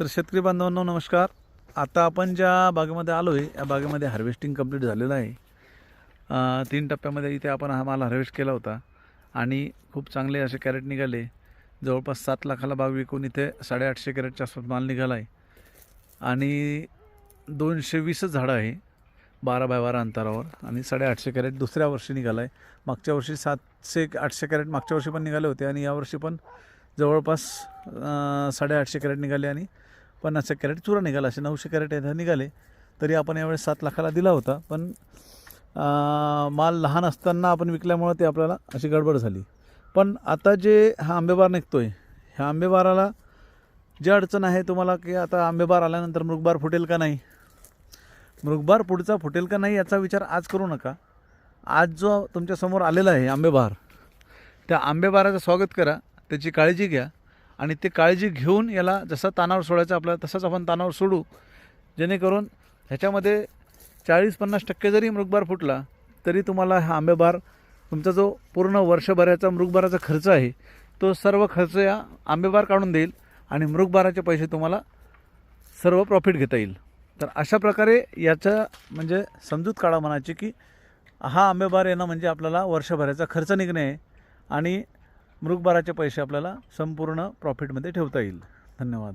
तर शेतकरी बांधवांनो नमस्कार. आता आपण ज्या बागेमध्ये आलो आहे या बागेमध्ये हार्वेस्टिंग कंप्लीट झालेलं आहे. 3 टप्प्यामध्ये इथे आपण हा माल हार्वेस्ट केला होता आणि खूप चांगले असे कॅरेट निघाले. जवळपास 7 लाखाला बाग विकून इथे 850 कॅरेटच्या आसपास माल निघाला आहे आणि 220च झाडं आहे 12 बाय 12 अंतरावर आणि 850 कॅरेट दुसऱ्या वर्षी निघाला आहे. मागच्या वर्षी 700-800 कॅरेट मागच्या वर्षी पण निघाले होते आणि यावर्षी पण जवळपास 850 कॅरेट निघाले आणि 50 कॅरेट चुरा निघाला, असे 900 कॅरेट इथं निघाले. तरी आपण यावेळेस 7 लाखाला दिला होता, पण माल लहान असताना आपण विकल्यामुळं ते आपल्याला अशी गडबड झाली. पण आता जे हा आंबेबार निघतो आहे, ह्या आंबेबाराला जी अडचण आहे तुम्हाला की आता आंबेबार आल्यानंतर मृगबार फुटेल का नाही, मृगबार पुढचा फुटेल का नाही याचा विचार आज करू नका. आज जो तुमच्यासमोर आलेला आहे आंबेबार, त्या आंबेबाराचं स्वागत करा, त्याची काळजी घ्या आणि ते काळजी घेऊन याला जसा तानावर सोडायचा आपल्याला तसंच आपण तानावर सोडू, जेणेकरून ह्याच्यामध्ये 40-50% जरी मृगबार फुटला तरी तुम्हाला हा आंबेबार तुमचा जो पूर्ण वर्षभराचा मृगबाराचा खर्च आहे तो सर्व खर्च या आंबेबार काढून देईल आणि मृगबाराचे पैसे तुम्हाला सर्व प्रॉफिट घेता येईल. तर अशा प्रकारे याचं म्हणजे समजूत काढा म्हणायची की हा आंबेबार येणं म्हणजे आपल्याला वर्षभराचा खर्च निघणे आहे आणि मृगबाराचे पैसे आपल्याला संपूर्ण प्रॉफिटमध्ये ठेवता येईल. धन्यवाद.